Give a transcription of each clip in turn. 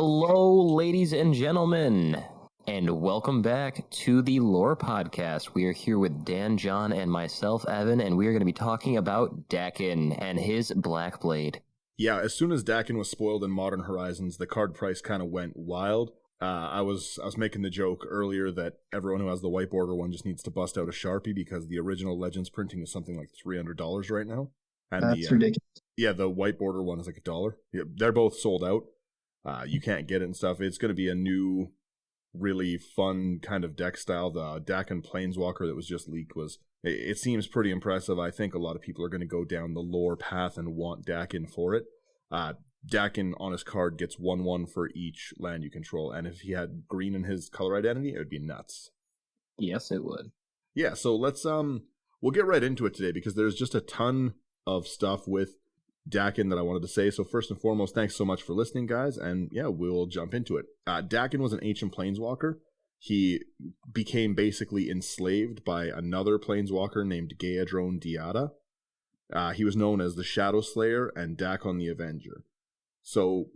Hello, ladies and gentlemen, and welcome back to the Lore Podcast. We are here with Dan, John, and myself, Evan, and we are going to be talking about Dakkon and his Blackblade. Yeah, as soon as Dakkon was spoiled in Modern Horizons, the card price kind of went wild. I was making the joke earlier that everyone who has the white border one just needs to bust out a Sharpie because the original Legends printing is something like $300 right now. And That's ridiculous. Yeah, the white border one is like $1. Yeah, they're both sold out. You can't get it and stuff. It's going to be a new, really fun kind of deck style. The Dakkon Planeswalker that was just leaked it seems pretty impressive. I think a lot of people are going to go down the lore path and want Dakkon for it. Dakkon on his card gets 1/1 for each land you control, and if he had green in his color identity, it would be nuts. Yes, it would. Yeah, so let's we'll get right into it today because there's just a ton of stuff with Dakkon that I wanted to say. So first and foremost, thanks so much for listening, guys, and yeah, we'll jump into it. Dakkon was an ancient planeswalker. He became basically enslaved by another planeswalker named Gaedrone Diada. He was known as the Shadow Slayer and Dakkon the Avenger. So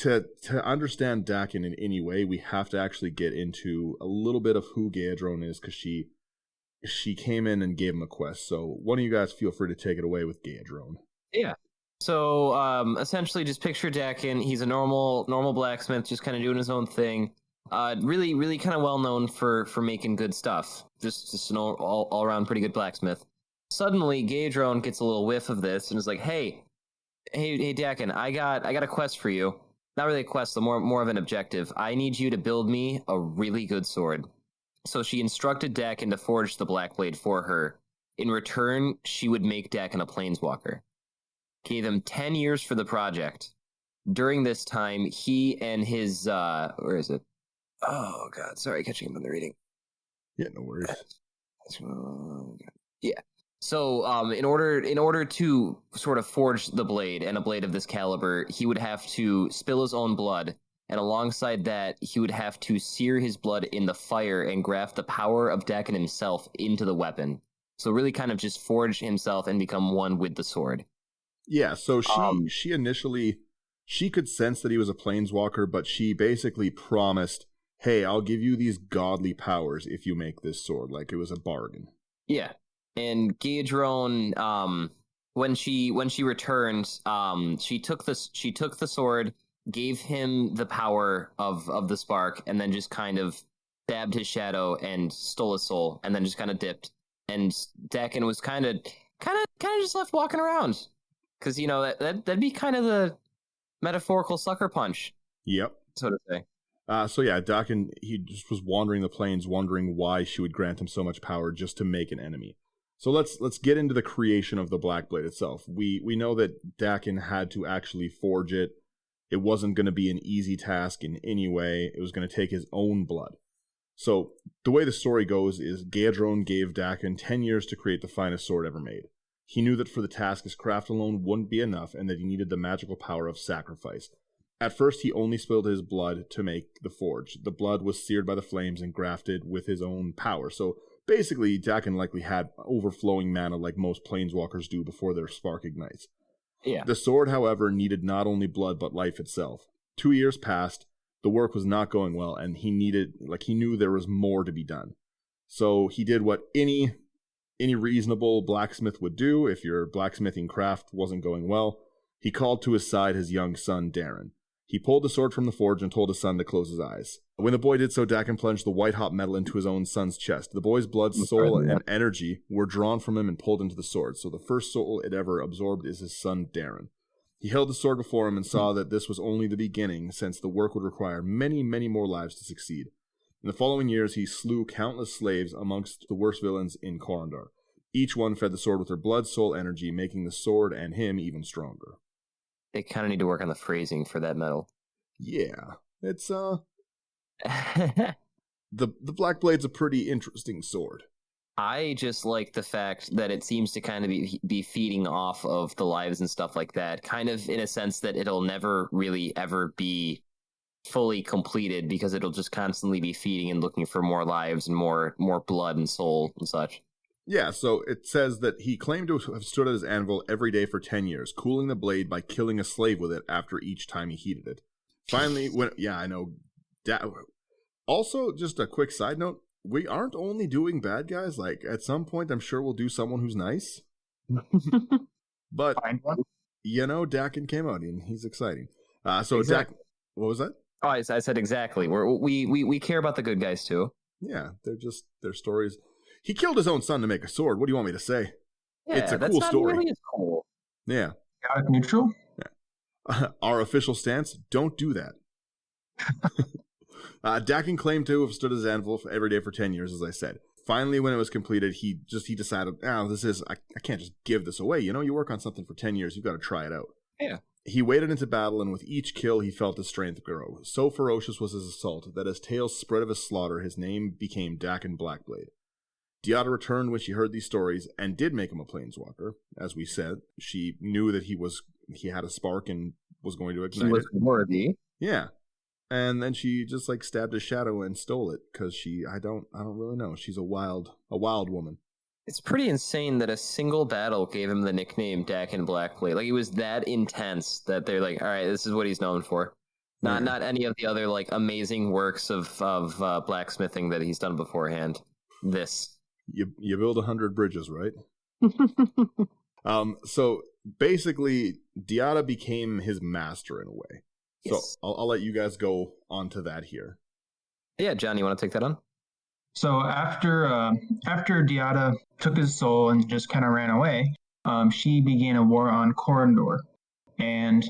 to understand Dakkon in any way, we have to actually get into a little bit of who Gaedrone is, because she came in and gave him a quest. So one of you guys feel free to take it away with Gaedrone. Yeah. So essentially, just picture Dakkon. He's a normal blacksmith, just kind of doing his own thing. Really kind of well known for making good stuff. Just an all around pretty good blacksmith. Suddenly, Gaedrone gets a little whiff of this and is like, "Hey, Dakkon, I got a quest for you. Not really a quest, though, more of an objective. I need you to build me a really good sword." So she instructed Dakkon to forge the Blackblade for her. In return, she would make Dakkon a planeswalker. Gave him 10 years for the project. During this time, he and his where is it? Oh God, sorry, catching him on the reading. Yeah, no worries. Yeah. So, in order to sort of forge the blade and a blade of this caliber, he would have to spill his own blood, and alongside that, he would have to sear his blood in the fire and graft the power of Dakkon himself into the weapon. So, really, kind of just forge himself and become one with the sword. Yeah. So she initially could sense that he was a planeswalker, but she basically promised, "Hey, I'll give you these godly powers if you make this sword." Like it was a bargain. Yeah. And Gaedrone, when she returned, she took the sword, gave him the power of the spark, and then just kind of stabbed his shadow and stole his soul, and then just kind of dipped. And Dakkon was kind of just left walking around, because that'd be kind of the metaphorical sucker punch. Yep. So to say. So yeah, Dakkon, he just was wandering the plains, wondering why she would grant him so much power just to make an enemy. So let's get into the creation of the Blackblade itself. We know that Dakkon had to actually forge it. It wasn't going to be an easy task in any way. It was going to take his own blood. So the way the story goes is Gaedrone gave Dakkon 10 years to create the finest sword ever made. He knew that for the task, his craft alone wouldn't be enough, and that he needed the magical power of sacrifice. At first, he only spilled his blood to make the forge. The blood was seared by the flames and grafted with his own power. So basically, Dakkon likely had overflowing mana like most planeswalkers do before their spark ignites. Yeah. The sword, however, needed not only blood but life itself. 2 years passed, the work was not going well, and he knew there was more to be done. So he did what any reasonable blacksmith would do if your blacksmithing craft wasn't going well. He called to his side his young son, Darren. He pulled the sword from the forge and told his son to close his eyes. When the boy did so, Dakkon plunged the white-hot metal into his own son's chest. The boy's blood, soul, and energy were drawn from him and pulled into the sword, so the first soul it ever absorbed is his son, Darren. He held the sword before him and saw that this was only the beginning, since the work would require many, many more lives to succeed. In the following years, he slew countless slaves amongst the worst villains in Korondar. Each one fed the sword with their blood, soul, energy, making the sword and him even stronger. They kind of need to work on the phrasing for that metal. Yeah, it's the Blackblade's a pretty interesting sword. I just like the fact that it seems to kind of be feeding off of the lives and stuff like that, kind of in a sense that it'll never really ever be fully completed because it'll just constantly be feeding and looking for more lives and more blood and soul and such. Yeah, so it says that he claimed to have stood at his anvil every day for 10 years, cooling the blade by killing a slave with it after each time he heated it. Finally, I know. Also, just a quick side note: we aren't only doing bad guys. Like at some point, I'm sure we'll do someone who's nice. But Find one. Dakkon came out and he's exciting. So Exactly. what was that? Oh, I said exactly. We care about the good guys too. Yeah, they're just their stories. He killed his own son to make a sword. What do you want me to say? Yeah, It's a that's cool not story. Really as cool. Yeah. Chaotic neutral. Our official stance: don't do that. Dakkon claimed to have stood his anvil every day for 10 years, as I said. Finally, when it was completed, he decided, I can't just give this away. You work on something for 10 years, you've got to try it out. Yeah. He waded into battle, and with each kill, he felt his strength grow. So ferocious was his assault that as tales spread of his slaughter, his name became Dakkon Blackblade. Diada returned when she heard these stories and did make him a planeswalker. As we said, she knew that he had a spark and was going to ignite He was worthy. Yeah. And then she just stabbed his shadow and stole it because I don't really know. She's a wild woman. It's pretty insane that a single battle gave him the nickname Dakkon Blackblade. Like, it was that intense that they're like, all right, this is what he's known for. Not any of the other amazing works of blacksmithing that he's done beforehand. This. You build 100 bridges, right? So basically, Diada became his master in a way. Yes. So I'll let you guys go on to that here. Yeah, John, you want to take that on? So after Diada took his soul and just kind of ran away, she began a war on Corondor, and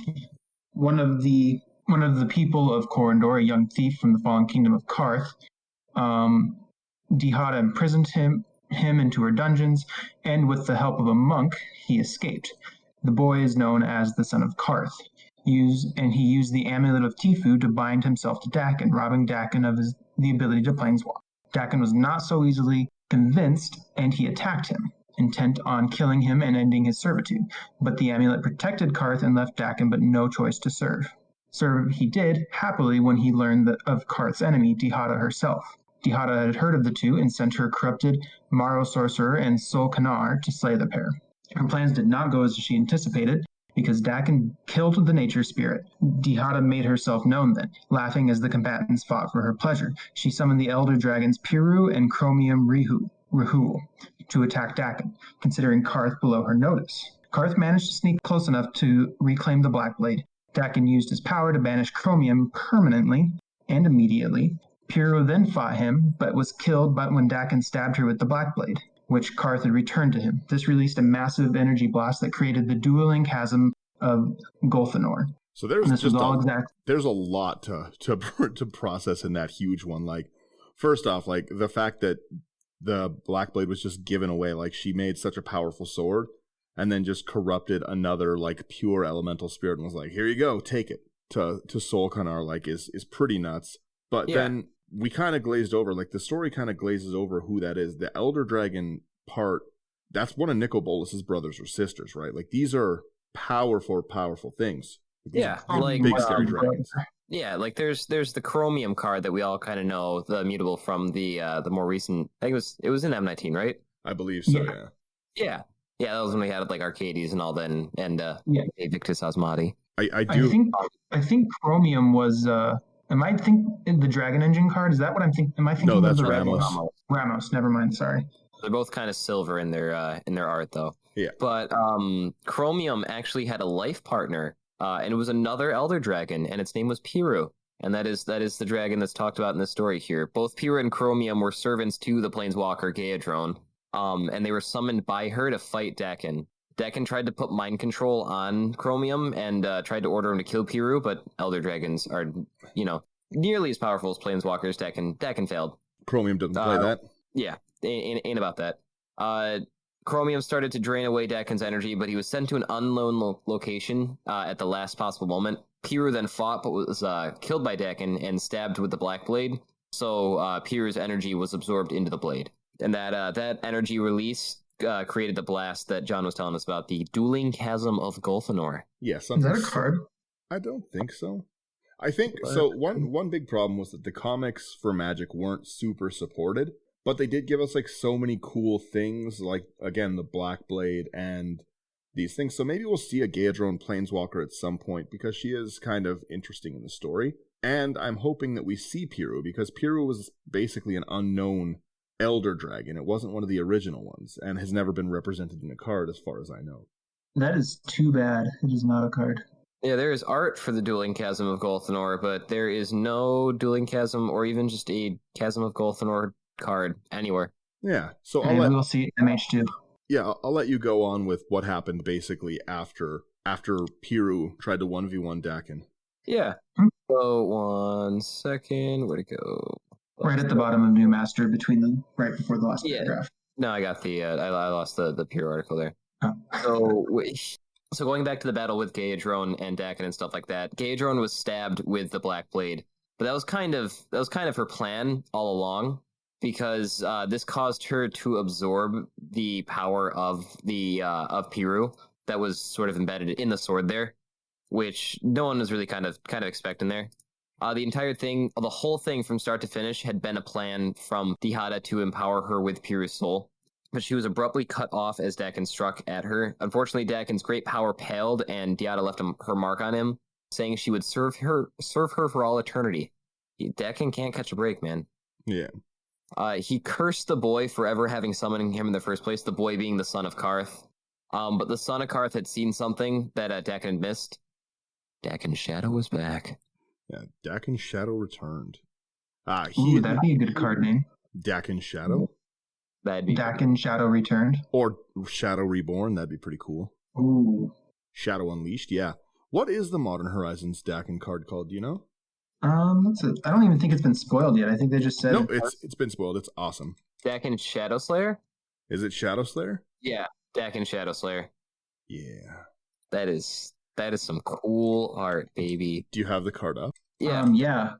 one of the people of Corondor, a young thief from the fallen kingdom of Karth, Diada imprisoned him into her dungeons, and with the help of a monk, he escaped. The boy is known as the Son of Karth. He used the amulet of Tifu to bind himself to Dakkon, robbing Dakkon of the ability to planeswalk. Dakkon was not so easily convinced, and he attacked him, intent on killing him and ending his servitude. But the amulet protected Karth and left Dakkon but no choice to serve. Serve he did, happily, when he learned of Karth's enemy, Diada herself. Diada had heard of the two and sent her corrupted Maro sorcerer and Sol Kanar to slay the pair. Her plans did not go as she anticipated, because Dakkon killed the nature spirit. Diada made herself known then, laughing as the combatants fought for her pleasure. She summoned the elder dragons Piru and Chromium Rihul to attack Dakkon, considering Karth below her notice. Karth managed to sneak close enough to reclaim the Blackblade. Dakkon used his power to banish Chromium permanently and immediately. Piru then fought him, but was killed when Dakkon stabbed her with the Blackblade, which Karth had returned to him. This released a massive energy blast that created the dueling chasm of Golthanor. So there's a lot to process in that huge one. First off, the fact that the Blackblade was just given away, she made such a powerful sword, and then just corrupted another pure elemental spirit and was like, here you go, take it to Sol Kanar, is pretty nuts. But then we kind of glazed over, the story kind of glazes over who that is. The Elder Dragon part, that's one of Nicol Bolas's brothers or sisters, right? These are powerful things. These are big scary dragons. Yeah, there's the Chromium card that we all kind of know, the immutable from the more recent. I think it was in M19, right? I believe so. Yeah. Yeah. That was when we had Arcades and all that, and Victus Osmati. I think Chromium was. Am I thinking the Dragon Engine card? Is that what I'm thinking? Am I thinking? No, that's Ramos. Ramos. Never mind. Sorry. They're both kind of silver in their art, though. Yeah. But Chromium actually had a life partner, and it was another Elder Dragon, and its name was Piru, and that is the dragon that's talked about in this story here. Both Piru and Chromium were servants to the planeswalker Gaedrone, and they were summoned by her to fight Dakkon. Dakkon tried to put mind control on Chromium and tried to order him to kill Piru, but Elder Dragons are, nearly as powerful as Planeswalkers. Dakkon failed. Chromium doesn't play that. Yeah, ain't about that. Chromium started to drain away Dakkon's energy, but he was sent to an unknown location at the last possible moment. Piru then fought, but was killed by Dakkon and stabbed with the Blackblade. So Piru's energy was absorbed into the blade, and that energy release created the blast that John was telling us about, the Dueling Chasm of Golthanor. Yes. Is that a card? I don't think so. I think so. One big problem was that the comics for Magic weren't super supported, but they did give us so many cool things, again, the Blackblade and these things. So maybe we'll see a Gaedrone Planeswalker at some point, because she is kind of interesting in the story. And I'm hoping that we see Piru, because Piru was basically an unknown Elder Dragon. It wasn't one of the original ones, and has never been represented in a card as far as I know. That is too bad. It is not a card. Yeah, there is art for the Dueling Chasm of Golthanor, but there is no Dueling Chasm or even just a Chasm of Golthanor card anywhere. Yeah, so we'll see MH2. Yeah, I'll let you go on with what happened basically after Piru tried to 1v1 Dakkon. Yeah. So 1 second, where'd it go? Right at the bottom of New Master, between them, right before the last paragraph. No, I got the I lost the Piru article there. Oh. So going back to the battle with Gaedrone and Dakkon and stuff like that, Gaedrone was stabbed with the Blackblade, but that was kind of her plan all along, because this caused her to absorb the power of Piru that was sort of embedded in the sword there, which no one was really kind of expecting there. The entire thing, the whole thing from start to finish, had been a plan from Dihada to empower her with Piru's soul, but she was abruptly cut off as Dakkon struck at her. Unfortunately, Dakkon's great power paled, and Dihada left her mark on him, saying she would serve her for all eternity. Dakkon can't catch a break, man. Yeah. He cursed the boy for ever having summoned him in the first place, the boy being the son of Karth. But the son of Karth had seen something that Dakkon had missed. Dakkon's shadow was back. Yeah, Dakkon's Shadow returned. Ooh, that'd be a good card name. Dakkon's Shadow? That'd be Dakkon Shadow returned. Or Shadow Reborn, that'd be pretty cool. Ooh. Shadow Unleashed, yeah. What is the Modern Horizons Dakkon card called, do you know? I don't even think it's been spoiled yet. I think they just said... No, it's been spoiled. It's awesome. Dakkon Shadow Slayer? Is it Shadow Slayer? Yeah, Dakkon Shadow Slayer. Yeah. That is some cool art, baby. Do you have the card up? Yeah. Yeah.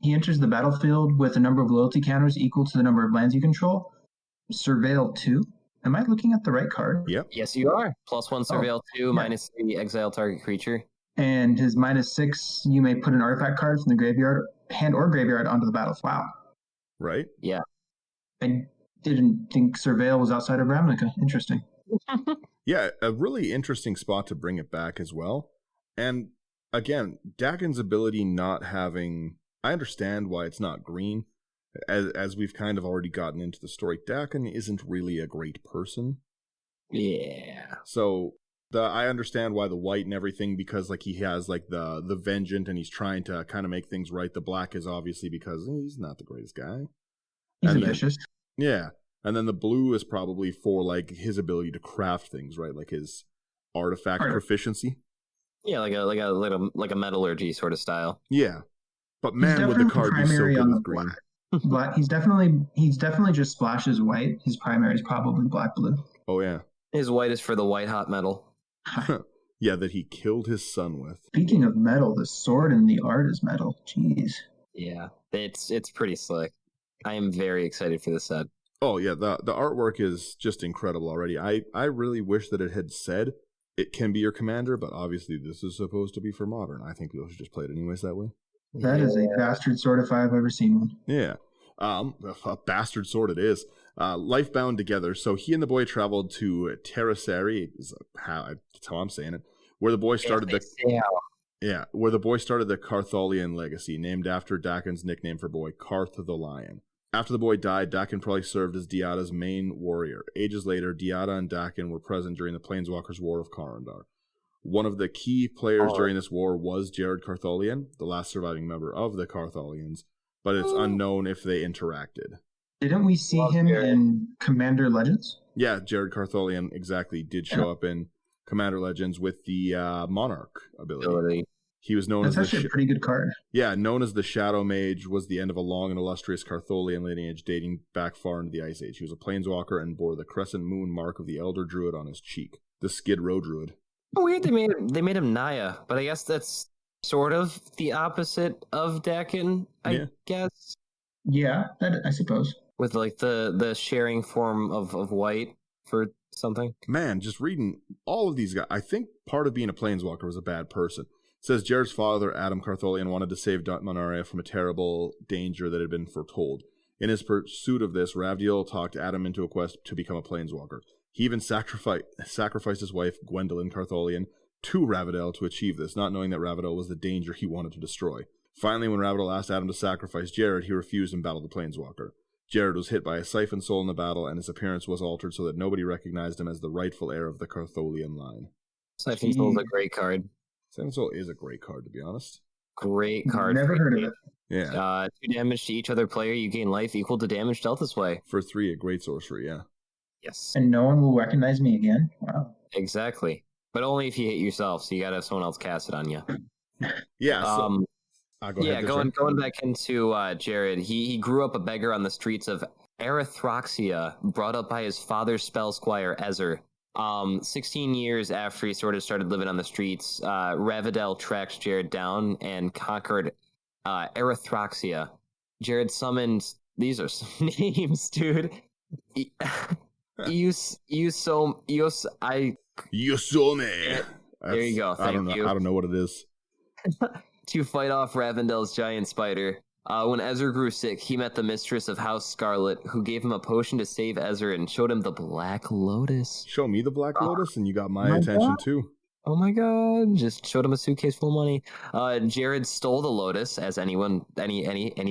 He enters the battlefield with a number of loyalty counters equal to the number of lands you control. Surveil 2. Am I looking at the right card? Yep. Yes, you are. +1 Surveil 2, yeah. -3 exile target creature. And his -6, you may put an artifact card from the graveyard, hand or graveyard, onto the battlefield. Wow. Right? Yeah. I didn't think Surveil was outside of Ravnica. Interesting. Yeah, a really interesting spot to bring it back as well. And again, Dakkon's ability not having... I understand why it's not green. As we've kind of already gotten into the story, Dakkon isn't really a great person. Yeah. So I understand why the white and everything, because like he has like the Vengeant and he's trying to kind of make things right. The black is obviously because he's not the greatest guy. He's ambitious. Yeah. And then the blue is probably for like his ability to craft things, right? Like his artifact proficiency. Yeah, like a metallurgy sort of style. Yeah. But man, would the card be so good with green. Black. He's definitely just splashes white. His primary is probably black blue. Oh yeah. His white is for the white hot metal. Yeah, that he killed his son with. Speaking of metal, the sword in the art is metal. Jeez. Yeah, it's pretty slick. I am very excited for this set. Oh yeah, the artwork is just incredible already. I really wish that it had said it can be your commander, but obviously this is supposed to be for modern. I think people should just play it anyways that way. That is a bastard sword if I've ever seen one. Yeah. A bastard sword it is. Life bound together. So he and the boy traveled to Terrasari, that's how I'm saying it, where the boy started where the boy started the Cartholian legacy, named after Dakkon's nickname for boy, Karth the Lion. After the boy died, Dakkon probably served as Diada's main warrior. Ages later, Diada and Dakkon were present during the Planeswalkers' War of Karandar. One of the key players during this war was Jared Cartholian, the last surviving member of the Cartholians, but it's unknown if they interacted. Didn't we see him in Commander Legends? Yeah, Jared Cartholian exactly did show up in Commander Legends with the Monarch ability. He was known as actually a pretty good card. Yeah, known as the Shadow Mage, was the end of a long and illustrious Cartholian lineage dating back far into the Ice Age. He was a planeswalker and bore the crescent moon mark of the Elder Druid on his cheek. The Skid Row Druid. Weird they made him Naya, but I guess that's sort of the opposite of Dakkon, I guess. Yeah, I suppose. With like the sharing form of white for something. Man, just reading all of these guys, I think part of being a planeswalker was a bad person. It says Jared's father, Adam Cartholian, wanted to save Dominaria from a terrible danger that had been foretold. In his pursuit of this, Ravdiel talked Adam into a quest to become a planeswalker. He even sacrificed his wife, Gwendolyn Cartholian, to Ravidel to achieve this, not knowing that Ravidel was the danger he wanted to destroy. Finally, when Ravidel asked Adam to sacrifice Jared, he refused and battled the Planeswalker. Jared was hit by a Siphon Soul in the battle, and his appearance was altered so that nobody recognized him as the rightful heir of the Cartholian line. Siphon Soul is a great card. Siphon Soul is a great card, to be honest. Great card. Never heard of it. Yeah. 2 damage to each other player. You gain life equal to damage dealt this way. For 3, a great sorcery, yeah. Yes. And no one will recognize me again? Wow. Exactly. But only if you hit yourself, so you gotta have someone else cast it on you. Yeah, so... go ahead, going back into Jared, he grew up a beggar on the streets of Erythroxia, brought up by his father's spell squire, Ezer. 16 years after he sort of started living on the streets, Ravidel tracked Jared down and conquered Erythroxia. Jared summoned... These are some names, dude. Yusome. There you go. I don't know what it is. To fight off Ravendel's giant spider. When Ezer grew sick, he met the mistress of House Scarlet, who gave him a potion to save Ezer and showed him the Black Lotus. Show me the Black Lotus, and you got my attention too. Oh my god! Just showed him a suitcase full of money. Jared stole the Lotus, as any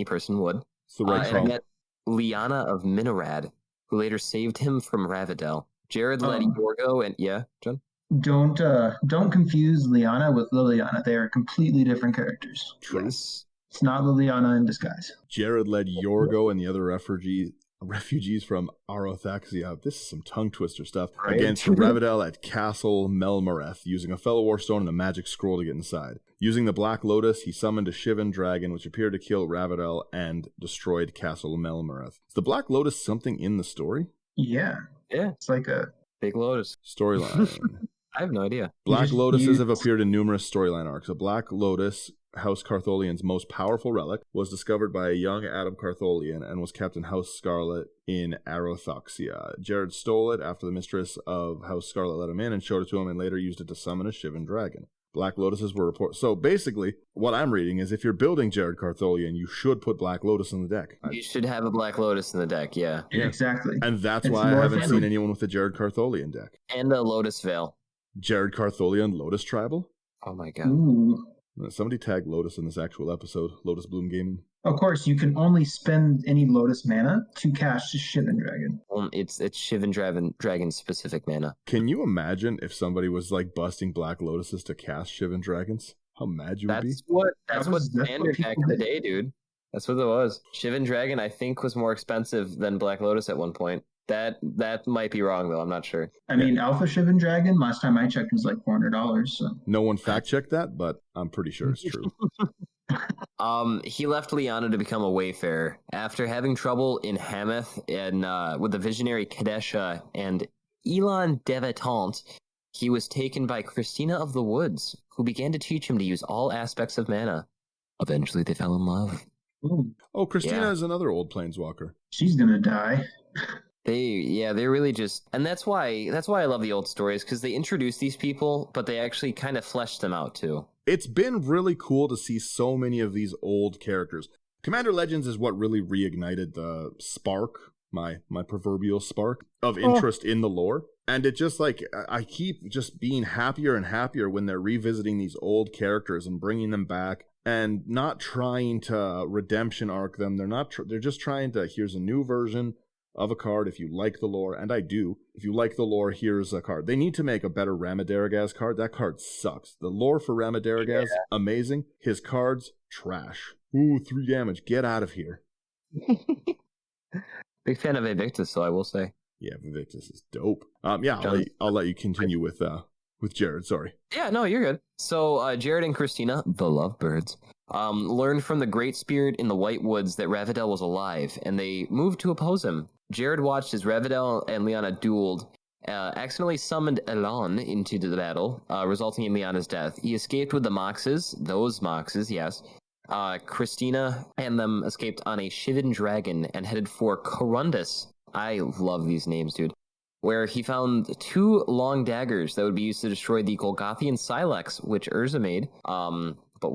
person would. It's the right and met Liana of Minorad, who later saved him from Ravidel. Jared led Yorgo and John. Don't confuse Liana with Liliana. They are completely different characters. True. Yes. It's not Liliana in disguise. Jared led Yorgo and the other refugees from Arothaxia. This is some tongue twister stuff. Right. Against Ravidel at Castle Melmareth, using a Fellow War Stone and a magic scroll to get inside. Using the Black Lotus, he summoned a Shivan dragon, which appeared to kill Ravidel and destroyed Castle Melmareth. Is the Black Lotus something in the story? Yeah. Yeah. It's like a Big Lotus. Storyline. I have no idea. Black Lotuses have appeared in numerous storyline arcs. A Black Lotus, House Cartholian's most powerful relic, was discovered by a young Adam Cartholian and was kept in House Scarlet in Arothaxia. Jared stole it after the mistress of House Scarlet let him in and showed it to him, and later used it to summon a Shivan dragon. Black Lotuses were reported. So basically, what I'm reading is if you're building Jared Cartholian, you should put Black Lotus in the deck. You should have a Black Lotus in the deck, yeah. Exactly. And that's It's why I more haven't friendly. seen anyone with a Jared Cartholian deck. And a Lotus Veil. Jared Cartholian Lotus Tribal? Oh my god. Ooh. Somebody tag Lotus in this actual episode. Lotus Bloom Gaming. Of course, you can only spend any Lotus mana to cast a Shivan Dragon. It's Shivan Dragon specific mana. Can you imagine if somebody was like busting Black Lotuses to cast Shivan Dragons? How mad you would be? That's what standard people back in the did. day, dude. That's what it was. Shivan Dragon, I think, was more expensive than Black Lotus at one point. That might be wrong though. I'm not sure. I mean, Alpha Shivan Dragon, last time I checked, was like $400. So. No one fact checked that, but I'm pretty sure it's true. He left Liana to become a wayfarer after having trouble in Hamath and with the visionary Kadesha and Elon Devatant. He was taken by Christina of the Woods, who began to teach him to use all aspects of mana. Eventually, they fell in love. Ooh, Oh, Christina Yeah. is another old planeswalker. she's gonna die. They really just, and that's why I love the old stories, because they introduce these people, but they actually kind of flesh them out too. It's been really cool to see so many of these old characters. Commander Legends is what really reignited the spark, my proverbial spark, of interest in the lore. And it just like, I keep just being happier and happier when they're revisiting these old characters and bringing them back and not trying to redemption arc them. They're just trying to, here's a new version of a card if you like the lore, and I do. If you like the lore, here's a card. They need to make a better Ramadaragaz card. That card sucks. The lore for Ramadaragaz, amazing. His cards, trash. Ooh, 3 damage. Get out of here. Big fan of Evictus, so I will say. Yeah, Vivictus is dope. I'll let you continue with Jared. Sorry. Yeah, no, you're good. So Jared and Christina, the lovebirds, learned from the Great Spirit in the White Woods that Ravidel was alive, and they moved to oppose him. Jared watched as Ravidel and Liana dueled, accidentally summoned Elan into the battle, resulting in Liana's death. He escaped with the those Moxes, yes. Christina and them escaped on a Shivan dragon and headed for Corundus. I love these names, dude. Where he found 2 long daggers that would be used to destroy the Golgothian Silex, which Urza made. But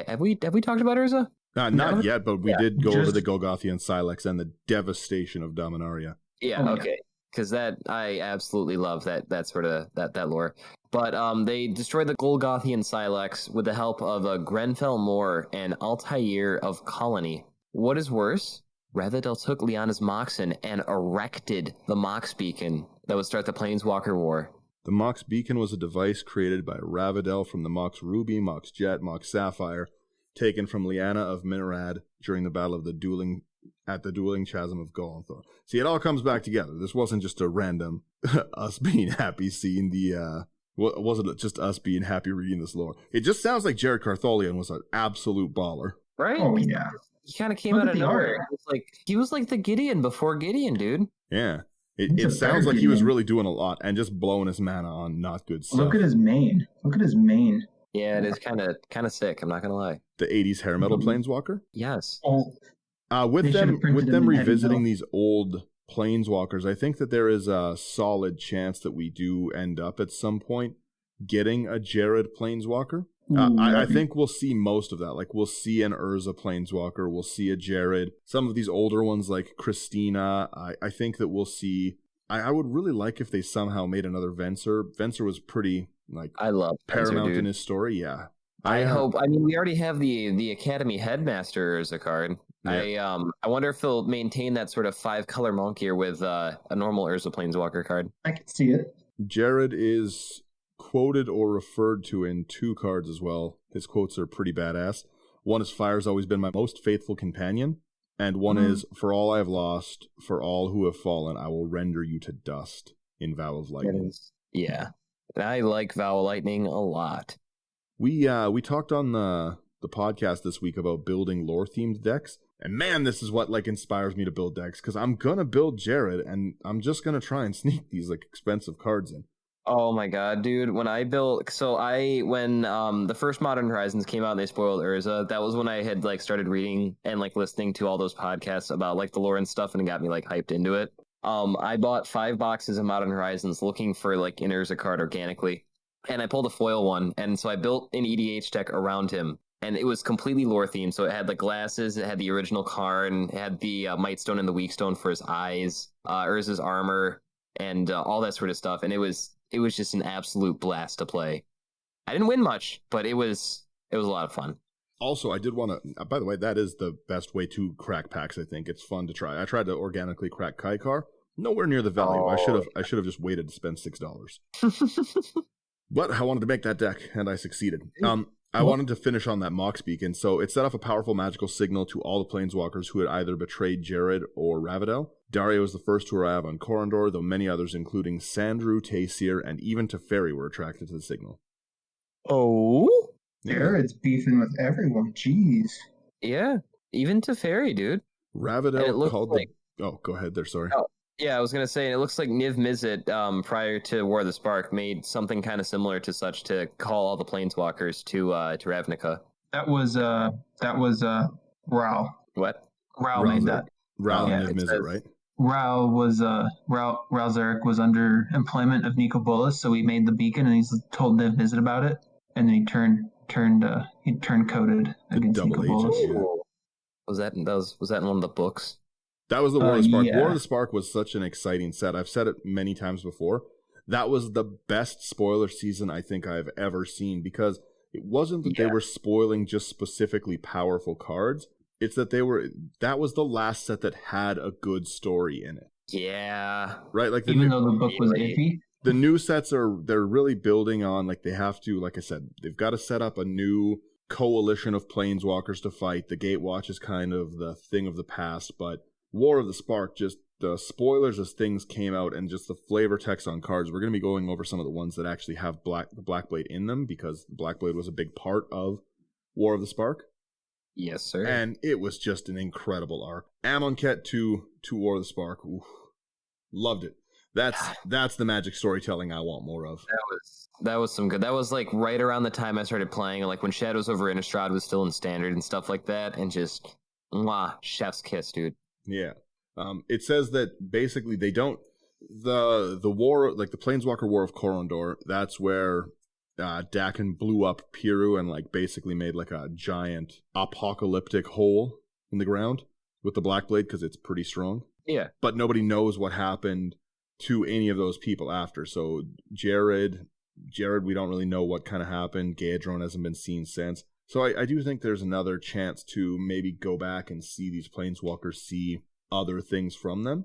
have we talked about Urza? Not yet, but we did go over just- the Golgothian Silex and the devastation of Dominaria. Yeah, Oh, okay. because that I absolutely love that sort of that lore. But they destroyed the Golgothian Silex with the help of a Grenfell Moor and Altair of Colony. What is worse? Ravadel took Lyanna's Moxen and erected the Mox Beacon that would start the Planeswalker War. The Mox Beacon was a device created by Ravadel from the Mox Ruby, Mox Jet, Mox Sapphire, taken from Lyanna of Minorad during the battle of the dueling chasm of Golanthor. See, it all comes back together. This wasn't just a random us being happy seeing the wasn't just us being happy reading this lore. It just sounds like Jared Cartholian was an absolute baller. Right? Oh yeah. He kind of came out of nowhere. He was like the Gideon before Gideon, dude. Yeah. It sounds like he was really doing a lot and just blowing his mana on not good stuff. Look at his mane. Yeah, it is kind of sick. I'm not gonna lie. The 80s hair metal planeswalker? Yes. Oh, With them revisiting these old planeswalkers, I think that there is a solid chance that we do end up at some point getting a Jared planeswalker. I think we'll see most of that. Like, we'll see an Urza planeswalker, we'll see a Jared. Some of these older ones like Christina, I think that we'll see. I would really like if they somehow made another Venser. Venser was pretty, I love paramount Venser, in his story, yeah. I hope. I mean, we already have the Academy Headmaster as a card. Yeah. I wonder if they'll maintain that sort of 5-color monk here with a normal Urza Planeswalker card. I can see it. Jared is quoted or referred to in 2 cards as well. His quotes are pretty badass. One is "Fire's always been my most faithful companion," and one is "For all I have lost, for all who have fallen, I will render you to dust," in Vow of Lightning. Yeah, I like Vow of Lightning a lot. We talked on the podcast this week about building lore themed decks, and man, this is what inspires me to build decks, because I'm gonna build Jared, and I'm just gonna try and sneak these expensive cards in. Oh my god, dude! When I built, when the first Modern Horizons came out and they spoiled Urza, that was when I had started reading and listening to all those podcasts about the lore and stuff, and it got me hyped into it. I bought 5 boxes of Modern Horizons looking for an Urza card organically, and I pulled a foil one, and so I built an EDH deck around him, and it was completely lore themed. So it had glasses, it had the original Karn, it had the Might Stone and the Weak Stone for his eyes, Urza's armor, and all that sort of stuff, and it was just an absolute blast to play. I didn't win much, but it was a lot of fun. Also, I did want to, by the way, that is the best way to crack packs, I think. It's fun to try. I tried to organically crack Kaikar. Nowhere near the value. Oh. I should have just waited to spend $6. But I wanted to make that deck, and I succeeded. I wanted to finish on that Mox Beacon, so it set off a powerful magical signal to all the planeswalkers who had either betrayed Jared or Ravadel. Dario was the first to arrive on Corondor, though many others, including Sandru, Taysir, and even Teferi, were attracted to the signal. Oh? Jared's beefing with everyone. Jeez. Yeah, even Teferi, dude. Ravadel called Oh, go ahead there, sorry. Oh, yeah, I was going to say, it looks like Niv Mizzet, prior to War of the Spark, made something kind of similar to such to call all the planeswalkers to Ravnica. That was Ral. What? Ral made that. Ral and Niv Mizzet, right? Ral was Ral Zarek was under employment of Nico Bolas, so he made the beacon and he's told Niv Mizzet about it, and then he turned coded against Nico Bolas. Yeah. Was that in one of the books? That was the War of the Spark. Yeah. War of the Spark was such an exciting set. I've said it many times before. That was the best spoiler season I think I've ever seen, because it wasn't that they were spoiling just specifically powerful cards. It's that that was the last set that had a good story in it. Yeah. Right? Even though the book was iffy? The new sets they're really building on, they have to, like I said, they've got to set up a new coalition of planeswalkers to fight. The Gatewatch is kind of the thing of the past, but War of the Spark, just the spoilers as things came out and just the flavor text on cards. We're going to be going over some of the ones that actually have the Blackblade in them, because the Blackblade was a big part of War of the Spark. Yes, sir. And it was just an incredible arc. Amonkhet to War of the Spark. Oof. Loved it. That's the Magic storytelling I want more of. That was some good. That was right around the time I started playing, when Shadows over Innistrad was still in Standard and stuff like that, and just chef's kiss, dude. Yeah. It says that basically they don't the war, the Planeswalker War of Corondor, that's where Dakkon blew up Piru and basically made a giant apocalyptic hole in the ground with the Blackblade, because it's pretty strong. Yeah. But nobody knows what happened to any of those people after. So Jared, we don't really know what kind of happened. Gaedron hasn't been seen since. So I do think there's another chance to maybe go back and see these planeswalkers, see other things from them.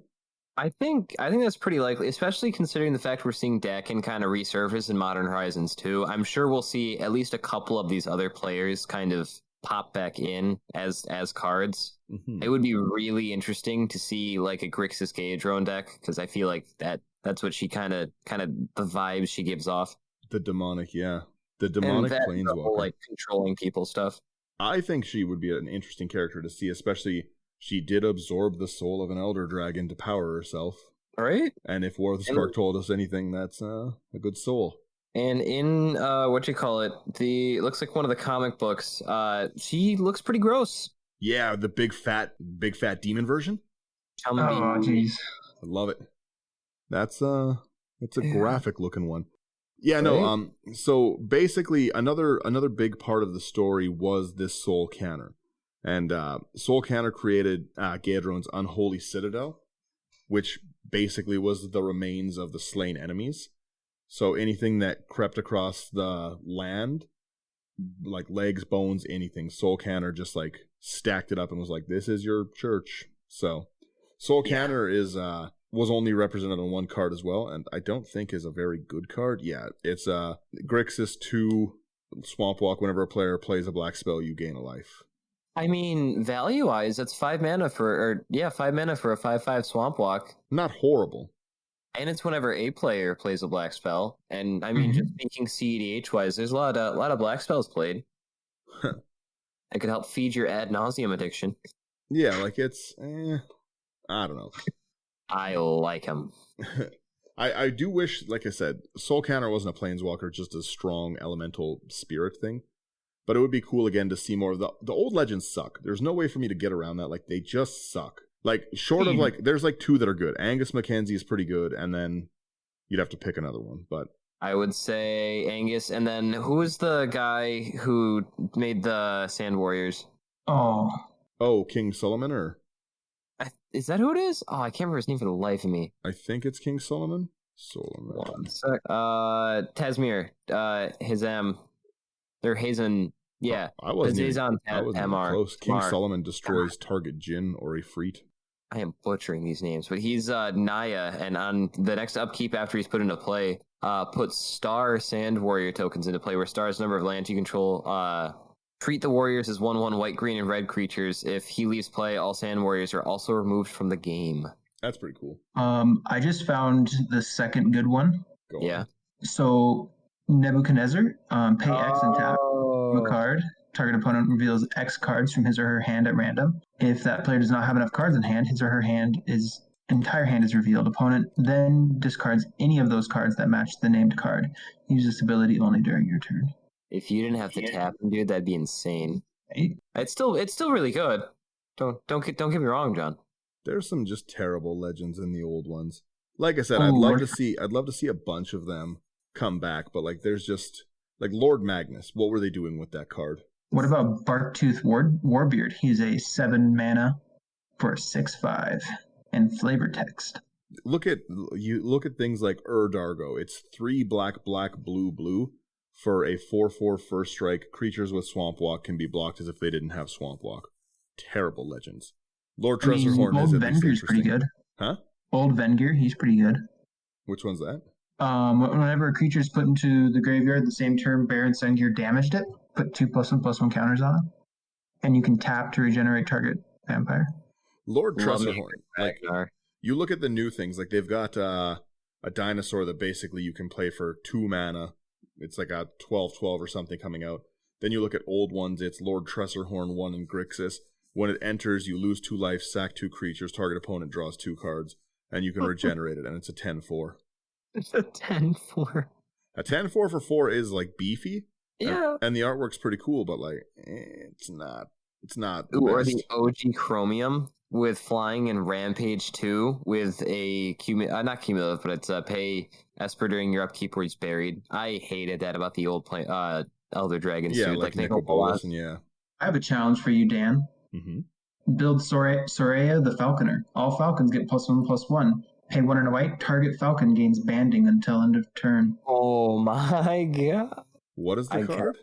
I think that's pretty likely, especially considering the fact we're seeing Dakkon kind of resurface in Modern Horizons too. I'm sure we'll see at least a couple of these other players kind of pop back in as cards. Mm-hmm. It would be really interesting to see like a Grixis Gaedron deck, because I feel like that's what she kind of the vibes she gives off. The demonic planeswalker, the whole, like controlling people stuff. I think she would be an interesting character to see, especially. She did absorb the soul of an elder dragon to power herself. Right? And if War of the Spark told us anything, that's a good soul. And in looks like one of the comic books, she looks pretty gross. Yeah, the big fat demon version. Oh, jeez. I love it. It's a graphic looking one. Yeah, no, so basically another big part of the story was this Soul Canner. And Soul Canner created Gaedron's Unholy Citadel, which basically was the remains of the slain enemies. So anything that crept across the land, like legs, bones, anything, Soul Canner just like stacked it up and was like, "This is your church." So Soul Canner was only represented on one card as well, and I don't think is a very good card. Yeah, it's Grixis 2 Swamp Walk. Whenever a player plays a black spell, you gain a life. I mean, value-wise, that's 5 mana for a 5/5 Swamp Walk. Not horrible. And it's whenever a player plays a black spell. And I mean, just thinking CEDH-wise, there's a lot of black spells played. That could help feed your ad nauseum addiction. Yeah, like it's, I don't know. I like him. I do wish, like I said, Soul Canner wasn't a planeswalker, just a strong elemental spirit thing. But it would be cool again to see more of the old legends suck. There's no way for me to get around that. Like, they just suck. Like, short of like, there's like 2 that are good. Angus Mackenzie is pretty good, and then you'd have to pick another one. But I would say Angus, and then who is the guy who made the Sand Warriors? Oh, King Solomon, or is that who it is? Oh, I can't remember his name for the life of me. I think it's King Solomon. One sec. Tasmir, they're Hazen. Yeah, I wasn't even Tamar. close. King Solomon destroys target Jinn or Ifrit. I am butchering these names, but he's Naya, and on the next upkeep after he's put into play, puts Star Sand Warrior tokens into play, where Star is the number of lands you control. Treat the warriors as 1/1 white, green, and red creatures. If he leaves play, all Sand Warriors are also removed from the game. That's pretty cool. I just found the second good one. Go on. So Nebuchadnezzar, pay X and tap a card. Target opponent reveals X cards from his or her hand at random. If that player does not have enough cards in hand, his or her entire hand is revealed. Opponent then discards any of those cards that match the named card. Use this ability only during your turn. If you didn't have to tap him, dude, that'd be insane. Right? It's still really good. Don't get me wrong, John. There's some just terrible legends in the old ones. Like I said, I'd love to see a bunch of them come back, but like there's just like Lord Magnus. What were they doing with that card? What about Barktooth Warbeard? He's a 7 mana for a 6/5 and flavor text. Look at things like Dargo. It's 3 black, blue for a 4/4 first strike. Creatures with Swamp Walk can be blocked as if they didn't have Swamp Walk. Terrible legends. Lord Tressorhorn is at least Vengir's pretty good. Huh? Old Vengir, he's pretty good. Which one's that? Whenever a creature is put into the graveyard, the same turn Baron Sengir damaged it, put 2+1/+1 counters on it, and you can tap to regenerate target vampire. Lord Tressorhorn. Like, you look at the new things, like they've got a dinosaur that basically you can play for 2 mana. It's like a 12/12 or something coming out. Then you look at old ones, it's Lord Tressorhorn 1 in Grixis. When it enters, you lose 2 life, sack 2 creatures, target opponent draws 2 cards, and you can regenerate it, and it's a 10/4. It's a 10/4. A 10/4 for 4 is like beefy. Yeah. And the artwork's pretty cool, but like it's not or the OG Chromium with flying and Rampage 2 with a not cumulative, but it's a pay Esper during your upkeep where he's buried. I hated that about the old Elder Dragons too. Like Nicol Bolas, and yeah. I have a challenge for you, Dan. Mm-hmm. Build Soraya the Falconer. All Falcons get +1/+1. Pay 1 and a white. Target Falcon gains banding until end of turn. Oh my god. What is the I card?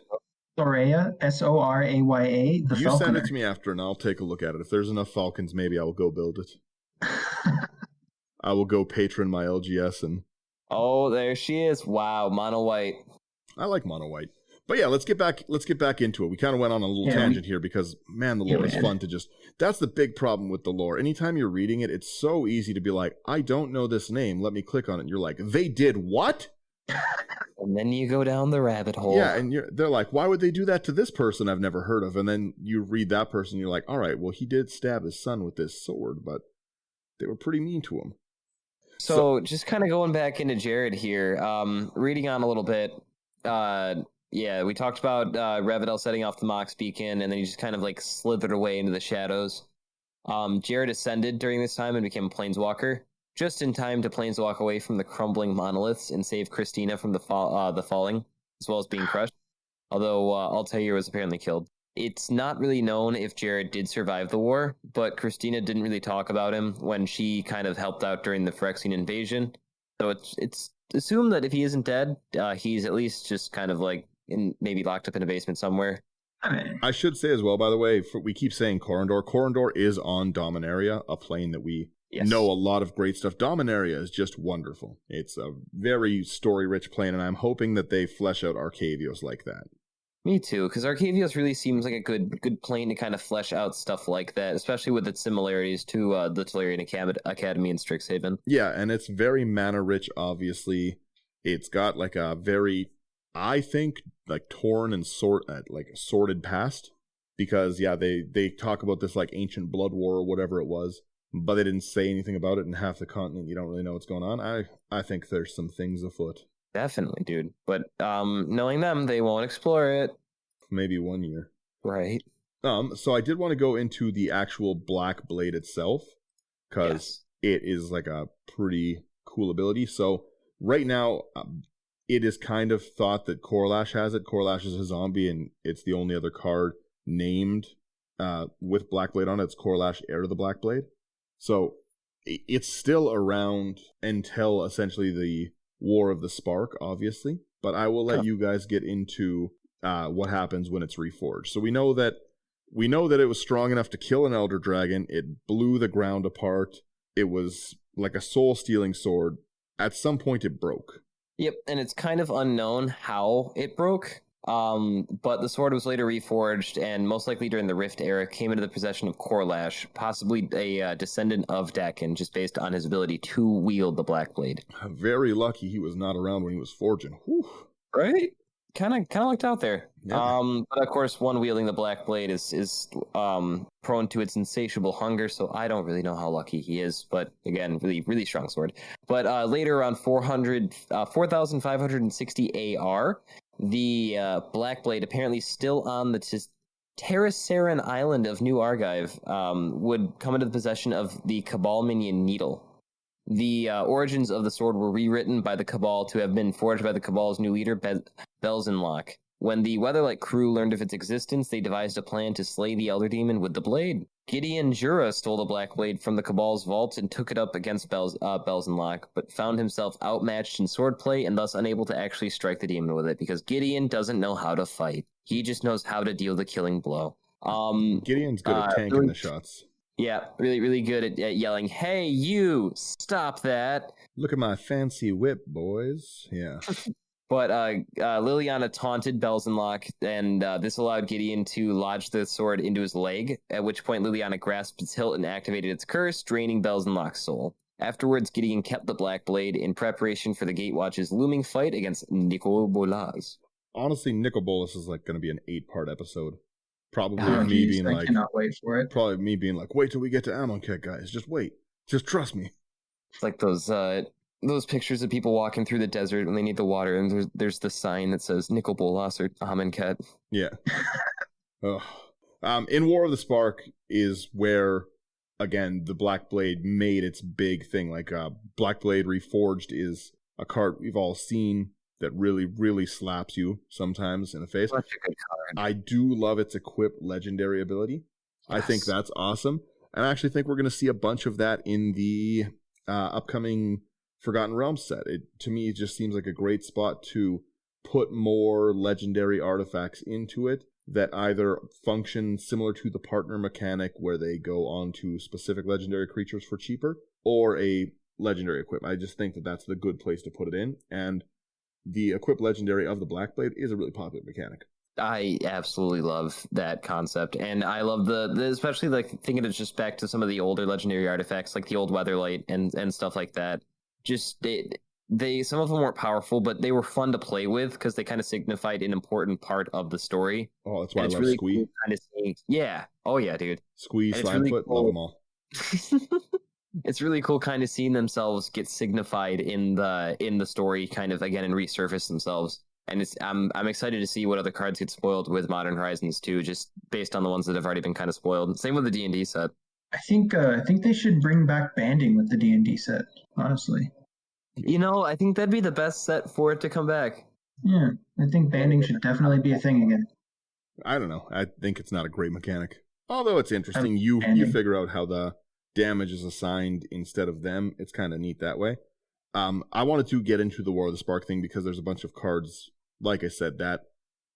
Soraya, Soraya, the You Falconer. send it to me after, and I'll take a look at it. If there's enough Falcons, maybe I will go build it. I will go patron my LGS and. Oh, there she is. Wow, mono white. I like mono white. But yeah, let's get back into it. We kind of went on a little tangent here because, man, the lore is fun to just... That's the big problem with the lore. Anytime you're reading it, it's so easy to be like, I don't know this name. Let me click on it. And you're like, they did what? And then you go down the rabbit hole. Yeah, and they're like, why would they do that to this person I've never heard of? And then you read that person, and you're like, all right, well, he did stab his son with this sword, but they were pretty mean to him. So just kind of going back into Jared here, reading on a little bit, yeah, we talked about Revadel setting off the Mox Beacon, and then he just kind of like slithered away into the shadows. Jared ascended during this time and became a planeswalker, just in time to planeswalk away from the crumbling monoliths and save Christina from the falling, as well as being crushed. Although Altair was apparently killed. It's not really known if Jared did survive the war, but Christina didn't really talk about him when she kind of helped out during the Phyrexian invasion. So it's assumed that if he isn't dead, he's at least just kind of like maybe locked up in a basement somewhere. I should say as well, by the way, we keep saying Corondor. Corondor is on Dominaria, a plane that we know a lot of great stuff. Dominaria is just wonderful. It's a very story-rich plane, and I'm hoping that they flesh out Arcavios like that. Me too, because Arcavios really seems like a good plane to kind of flesh out stuff like that, especially with its similarities to the Tolarian Academy in Strixhaven. Yeah, and it's very mana-rich, obviously. It's got like a very, I think, like torn and sorted past. Because, yeah, they talk about this like ancient blood war or whatever it was, but they didn't say anything about it in half the continent. You don't really know what's going on. I think there's some things afoot. Definitely, dude. But knowing them, they won't explore it. Maybe 1 year. Right. So I did want to go into the actual Blackblade itself, because it is like a pretty cool ability. So right now, it is kind of thought that Korlash has it. Korlash is a zombie, and it's the only other card named with Blackblade on it. It's Korlash, Heir to the Blackblade. So it's still around until essentially the War of the Spark, obviously. But I will let you guys get into what happens when it's reforged. So we know that it was strong enough to kill an Elder Dragon. It blew the ground apart. It was like a soul-stealing sword. At some point, it broke. Yep, and it's kind of unknown how it broke. But the sword was later reforged, and most likely during the Rift era, came into the possession of Korlash, possibly a descendant of Dakkon, just based on his ability to wield the Blackblade. Very lucky he was not around when he was forging. Whew. Right? Kind of looked out there. Yeah. But of course, one wielding the Blackblade is prone to its insatiable hunger, so I don't really know how lucky he is. But again, really, really strong sword. But later, around 4,560 AR, the Blackblade, apparently still on the Terrasaran island of New Argive, would come into the possession of the Cabal minion Needle. The origins of the sword were rewritten by the Cabal to have been forged by the Cabal's new leader, Belzenlock. When the Weatherlight crew learned of its existence, they devised a plan to slay the Elder Demon with the blade. Gideon Jura stole the Blackblade from the Cabal's vault and took it up against Belzenlock, but found himself outmatched in swordplay and thus unable to actually strike the demon with it, because Gideon doesn't know how to fight. He just knows how to deal the killing blow. Gideon's good at tanking the shots. Yeah, really, really good at yelling, "Hey, you! Stop that!" Look at my fancy whip, boys. Yeah. But Liliana taunted Belzenlock, and this allowed Gideon to lodge the sword into his leg, at which point Liliana grasped its hilt and activated its curse, draining Belzenlock's soul. Afterwards, Gideon kept the Blackblade in preparation for the Gatewatch's looming fight against Nicobolas. Honestly, Nicobolas is like going to be an 8-part episode. Probably me being like, cannot wait for it. Probably me being like, wait till we get to Amonkhet, guys. Just wait. Just trust me. It's like those pictures of people walking through the desert when they need the water, and there's the sign that says Nicobolas or Amonkhet. Yeah. In War of the Spark is where, again, the Blackblade made its big thing. Like, Blackblade Reforged is a card we've all seen that really, really slaps you sometimes in the face. Such a good card. I do love its equipped legendary ability. Yes. I think that's awesome. And I actually think we're going to see a bunch of that in the upcoming Forgotten Realms set. To me, it just seems like a great spot to put more legendary artifacts into it that either function similar to the partner mechanic where they go on to specific legendary creatures for cheaper, or a legendary equip. I just think that that's the good place to put it in, and the equip legendary of the Blackblade is a really popular mechanic. I absolutely love that concept, and I love the especially like thinking it's just back to some of the older legendary artifacts, like the old Weatherlight and stuff like that. Just they some of them weren't powerful, but they were fun to play with because they kind of signified an important part of the story. Oh, that's why I love really Squee. Cool kind of seeing, yeah, oh yeah, dude. Squee, Slimefoot, really cool. Love them all. It's really cool kind of seeing themselves get signified in the story, kind of again, and resurface themselves. And I'm excited to see what other cards get spoiled with Modern Horizons too, just based on the ones that have already been kind of spoiled. Same with the D&D set. I think they should bring back banding with the D&D set, honestly. You know, I think that'd be the best set for it to come back. Yeah, I think banding should definitely be a thing again. I don't know. I think it's not a great mechanic. Although it's interesting. You figure out how the damage is assigned instead of them. It's kind of neat that way. I wanted to get into the War of the Spark thing because there's a bunch of cards, like I said, that,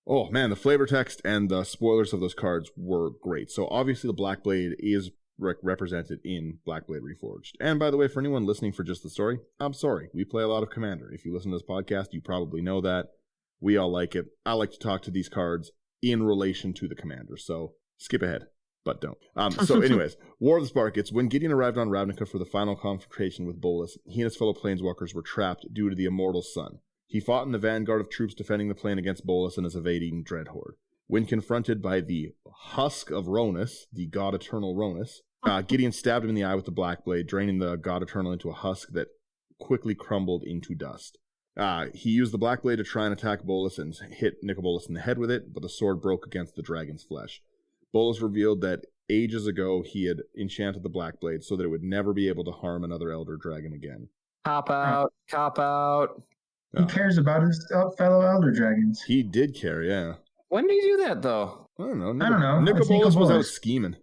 oh man, the flavor text and the spoilers of those cards were great. So obviously the Blackblade is represented in Blackblade Reforged. And by the way, for anyone listening for just the story, I'm sorry. We play a lot of Commander. If you listen to this podcast, you probably know that. We all like it. I like to talk to these cards in relation to the Commander. So skip ahead, but don't. So anyways, War of the Spark. It's when Gideon arrived on Ravnica for the final confrontation with Bolas, he and his fellow planeswalkers were trapped due to the Immortal Sun. He fought in the vanguard of troops defending the plane against Bolas and his evading Dreadhorde. When confronted by the Husk of Ronus, the God Eternal Ronus, Gideon stabbed him in the eye with the Blackblade, draining the God Eternal into a husk that quickly crumbled into dust. He used the Blackblade to try and attack Bolas and hit Bolas in the head with it, but the sword broke against the dragon's flesh. Bolas revealed that ages ago he had enchanted the Blackblade so that it would never be able to harm another Elder Dragon again. Cop out. Who cares about his fellow Elder Dragons? He did care, yeah. When did he do that, though? I don't know. Nicol Bolas was out scheming.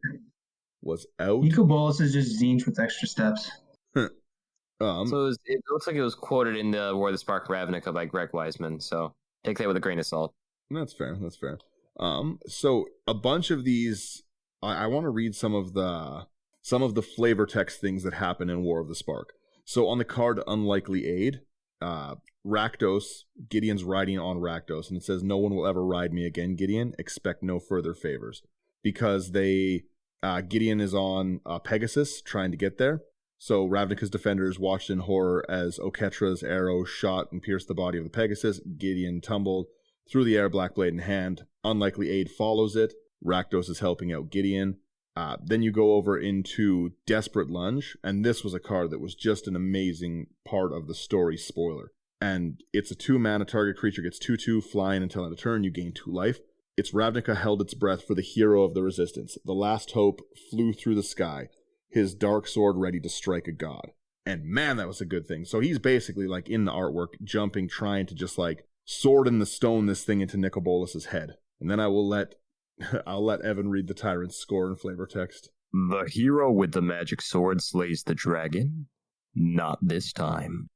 Nicol Bolas is just Tzeentch with extra steps. So it looks like it was quoted in the War of the Spark Ravnica by Greg Wiseman, so take that with a grain of salt. That's fair. So a bunch of these, I want to read some of the flavor text things that happen in War of the Spark. So on the card Unlikely Aid, Rakdos, Gideon's riding on Rakdos, and it says, "No one will ever ride me again, Gideon. Expect no further favors." Because Gideon is on Pegasus trying to get there. So Ravnica's defenders watched in horror as Oketra's arrow shot and pierced the body of the Pegasus. Gideon tumbled through the air, Blackblade in hand. Unlikely Aid follows it. Rakdos is helping out Gideon. Then you go over into Desperate Lunge, and this was a card that was just an amazing part of the story spoiler. And it's a 2-mana, target creature gets 2/2, flying until end of turn, you gain 2 life. It's Ravnica held its breath for the hero of the resistance. The last hope flew through the sky, his dark sword ready to strike a god. And man, that was a good thing. So he's basically like in the artwork, jumping, trying to just like sword in the stone this thing into Nicol Bolas's head. And then I'll let Evan read the Tyrant's score and flavor text. The hero with the magic sword slays the dragon. Not this time.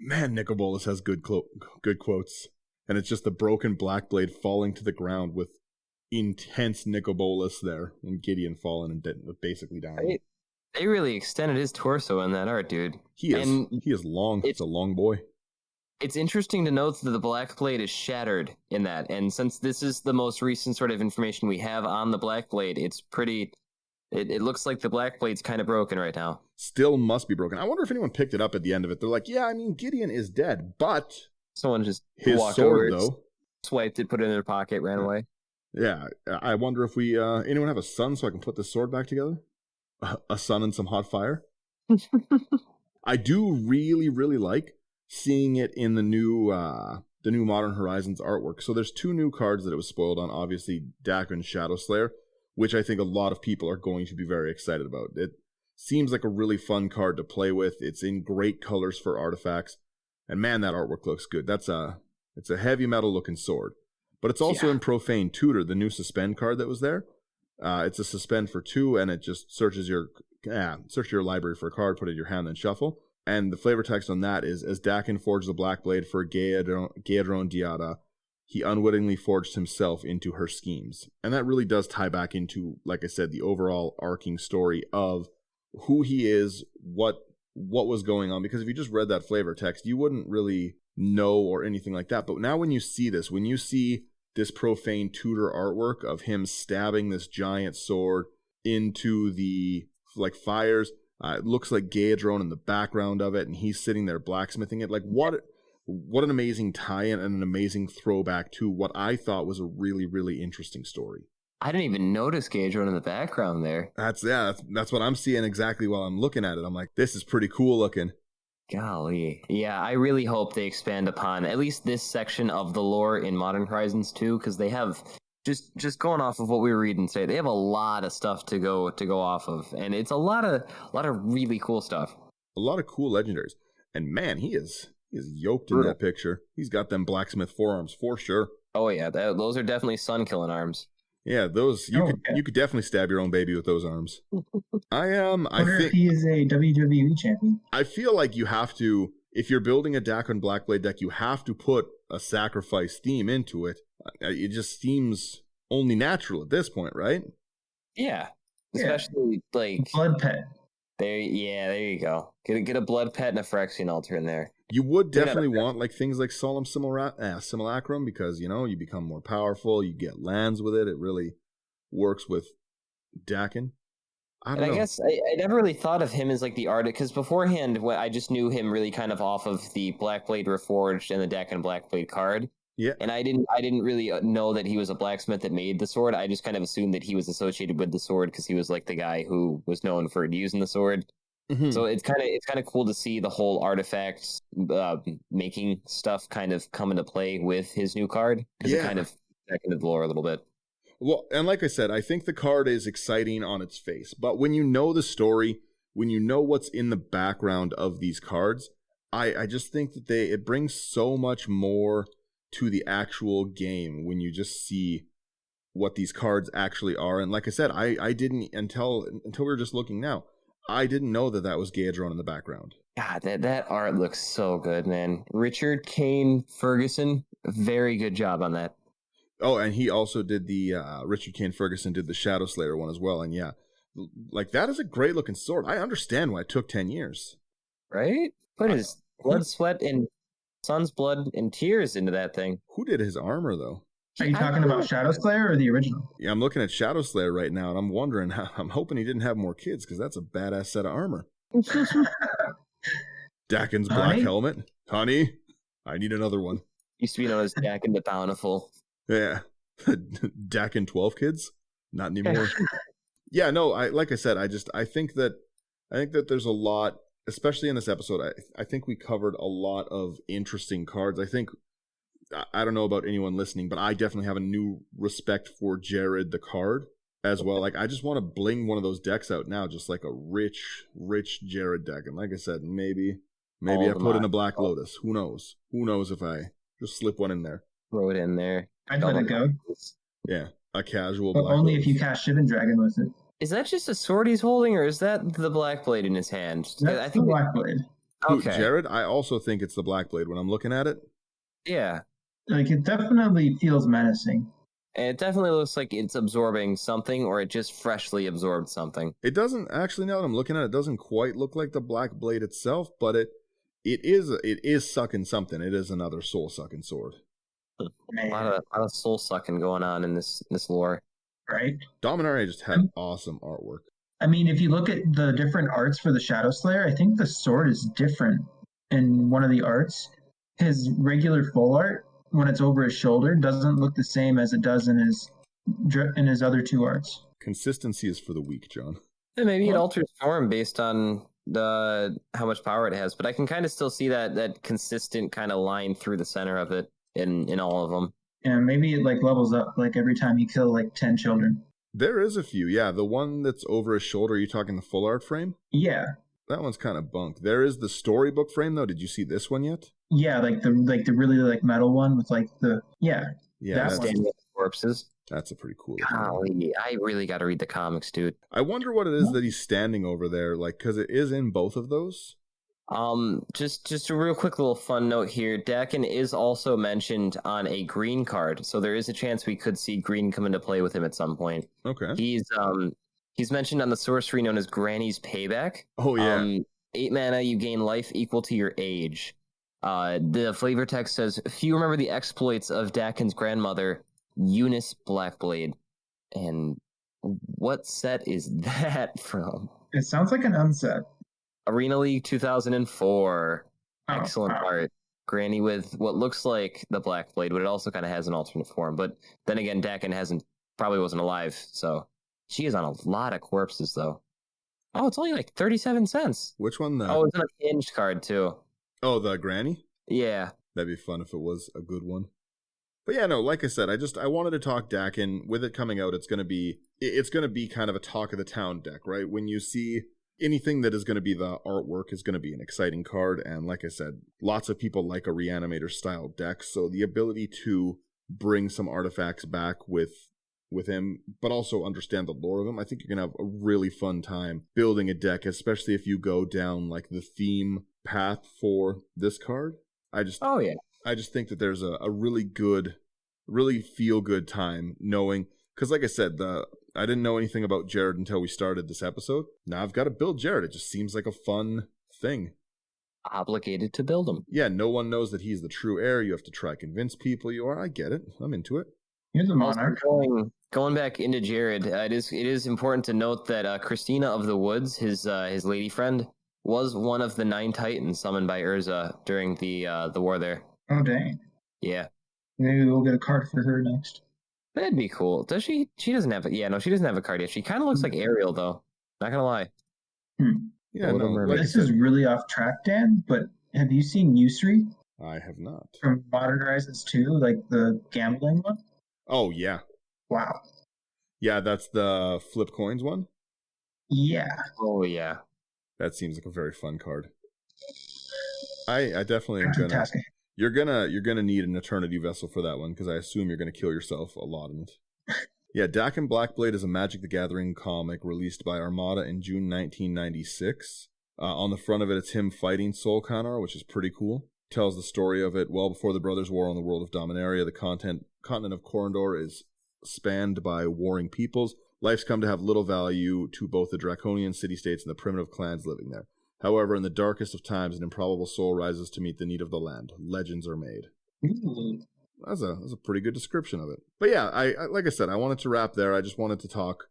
Man, Nicol Bolas has good quotes. And it's just the broken Blackblade falling to the ground with intense Nicol Bolas there, and Gideon falling and basically dying. They really extended his torso in that art, dude. He is long. It's a long boy. It's interesting to note that the Blackblade is shattered in that, and since this is the most recent sort of information we have on the Blackblade, it's pretty... It looks like the Blackblade's kind of broken right now. Still must be broken. I wonder if anyone picked it up at the end of it. They're like, yeah, I mean, Gideon is dead, but... Someone just his walked sword, over, though. Swiped it, put it in their pocket, ran away. Yeah, I wonder if we... anyone have a son so I can put this sword back together? A son and some hot fire? I do really, really like seeing it in the new Modern Horizons artwork. So there's 2 new cards that it was spoiled on. Obviously, Dakkon Shadowslayer, which I think a lot of people are going to be very excited about. It seems like a really fun card to play with. It's in great colors for artifacts. And man, that artwork looks good. It's a heavy metal looking sword. But it's also in Profane Tutor, the new suspend card that was there. It's a suspend for 2, and it just search your library for a card, put it in your hand, then shuffle. And the flavor text on that is, as Dakkon forged the Blackblade for Gaedron Diada, he unwittingly forged himself into her schemes. And that really does tie back into, like I said, the overall arcing story of who he is, what was going on. Because if you just read that flavor text, you wouldn't really know or anything like that. But now when you see this, when you see this profane Tudor artwork of him stabbing this giant sword into the fires, it looks like Gaedron in the background of it, and he's sitting there blacksmithing it. Like, what an amazing tie-in and an amazing throwback to what I thought was a really, really interesting story. I didn't even notice Gaedron in the background there. That's what I'm seeing exactly while I'm looking at it. I'm like, this is pretty cool looking. Golly. Yeah, I really hope they expand upon at least this section of the lore in Modern Horizons 2, because they have, just going off of what we were reading today, they have a lot of stuff to go off of, and it's a lot of really cool stuff. A lot of cool legendaries. And man, he is yoked in that picture. He's got them blacksmith forearms for sure. Oh yeah, those are definitely sun killing arms. Yeah, those you could definitely stab your own baby with those arms. I wonder if he is a WWE champion. I feel like you have to, if you're building a Dakkon Blackblade deck, you have to put a sacrifice theme into it. It just seems only natural at this point, right? Yeah, especially like blood pet. There you go. Get a blood pet and a Phyrexian altar in there. You would definitely want like things like Solemn Simulacrum, because you become more powerful. You get lands with it. It really works with Dakkon. I guess I never really thought of him as like the artist, because beforehand I just knew him really kind of off of the Blackblade Reforged and the Dakkon Blackblade card. Yeah. And I didn't really know that he was a blacksmith that made the sword. I just kind of assumed that he was associated with the sword because he was like the guy who was known for using the sword. Mm-hmm. So it's kind of cool to see the whole artifact making stuff kind of come into play with his new card, because it kind of back into the lore a little bit. Well, and like I said, I think the card is exciting on its face, but when you know the story, when you know what's in the background of these cards, I just think that it brings so much more to the actual game when you just see what these cards actually are. And like I said, I didn't until we were just looking now. I didn't know that was Gaedron in the background. God, that art looks so good, man. Richard Kane Ferguson, very good job on that. Oh, and he also did the Richard Kane Ferguson did the Shadow Slayer one as well. And yeah, like that is a great looking sword. I understand why it took 10 years. Right? Put his blood, sweat, and son's blood and tears into that thing. Who did his armor though? Are you talking about Shadow Slayer or the original? Yeah, I'm looking at Shadow Slayer right now, and I'm wondering I'm hoping he didn't have more kids, because that's a badass set of armor. Dakkon's black helmet. Honey, I need another one. Used to be known as Dakkon the Bountiful. Yeah. Dakkon 12 kids? Not anymore. Yeah, no, like I said, I think that there's a lot, especially in this episode. I think we covered a lot of interesting cards. I don't know about anyone listening, but I definitely have a new respect for Jared the card as well. Like, I just want to bling one of those decks out now, just like a rich Jared deck. And like I said, maybe I put in a Black Lotus. Who knows? Who knows if I just slip one in there? Throw it in there. I'd let it go. Yeah, a casual but Black only Lotus. If you cast Shivan Dragon with it. Is that just a sword he's holding, or is that the Blackblade in his hand? That's the Blackblade. Okay. Jared, I also think it's the Blackblade when I'm looking at it. Yeah. Like, it definitely feels menacing. And it definitely looks like it's absorbing something, or it just freshly absorbed something. It doesn't, actually, now that I'm looking at it, it doesn't quite look like the Blackblade itself, but it is sucking something. It is another soul-sucking sword. A lot of soul-sucking going on in this lore. Right? Dominaria just had awesome artwork. I mean, if you look at the different arts for the Shadow Slayer, I think the sword is different in one of the arts. His regular full art, when it's over his shoulder, doesn't look the same as it does in his other two arts. Consistency is for the weak, John. Yeah, maybe it alters form based on how much power it has, but I can kind of still see that consistent kind of line through the center of it in all of them. Yeah, maybe it like levels up like every time you kill like 10 children. There is a few, yeah. The one that's over his shoulder, are you talking the full art frame? Yeah. That one's kind of bunk. There is the storybook frame though. Did you see this one yet? Yeah, like the really like metal one with like the that's corpses. That's a pretty cool. Golly, I really got to read the comics, dude. I wonder what it is that he's standing over there, like, because it is in both of those. Just a real quick little fun note here. Dakkon is also mentioned on a green card, so there is a chance we could see green come into play with him at some point. Okay. He's mentioned on the sorcery known as Granny's Payback. Oh yeah. 8 mana, you gain life equal to your age. The flavor text says, "Few remember the exploits of Dakkon's grandmother, Eunice Blackblade." And what set is that from? It sounds like an unset. Arena League 2004. Oh, Excellent wow. art. Granny with what looks like the Blackblade, but it also kind of has an alternate form. But then again, Dakkon probably wasn't alive, so she is on a lot of corpses though. Oh, it's only like 37 cents. Which one? Oh, it's on a hinged card too. Oh, the Granny? Yeah. That'd be fun if it was a good one. But yeah, no, like I said, I wanted to talk Dakkon. With it coming out, it's gonna be kind of a talk of the town deck, right? When you see anything that is going to be the artwork is going to be an exciting card, and like I said, lots of people like a Reanimator style deck, so the ability to bring some artifacts back with him, but also understand the lore of him, I think you're going to have a really fun time building a deck, especially if you go down like the theme path for this card. I just think that there's a really good, really feel good time knowing, because like I said, I didn't know anything about Jared until we started this episode. Now I've got to build Jared. It just seems like a fun thing. Obligated to build him. Yeah, no one knows that he's the true heir. You have to try convince people you are. I get it. I'm into it. Here's a monarch. Going back into Jared, it is important to note that Christina of the Woods, his lady friend, was one of the 9 Titans summoned by Urza during the war there. Oh dang. Yeah. Maybe we'll get a card for her next. That'd be cool. Does she? She doesn't have it. Yeah, no, she doesn't have a card yet. She kind of looks like Ariel, though. Not gonna lie. Yeah, no. Like this is really off track, Dan. But have you seen Yusri? I have not. From Modern Horizons 2, like the gambling one. Oh yeah. Wow. Yeah, that's the flip coins one. Yeah. Oh yeah. That seems like a very fun card. I definitely am gonna. Fantastic. You're gonna need an Eternity Vessel for that one, because I assume you're gonna kill yourself a lot in it. Yeah, Dakkon Blackblade is a Magic the Gathering comic released by Armada in June 1996. On the front of it, it's him fighting Soul Kanar, which is pretty cool. Tells the story of it well before the Brothers' War on the world of Dominaria. The continent of Corondor is spanned by warring peoples. Life's come to have little value to both the draconian city-states and the primitive clans living there. However, in the darkest of times, an improbable soul rises to meet the need of the land. Legends are made. Ooh. That's a pretty good description of it. But yeah, I like I said, I wanted to wrap there. I just wanted to talk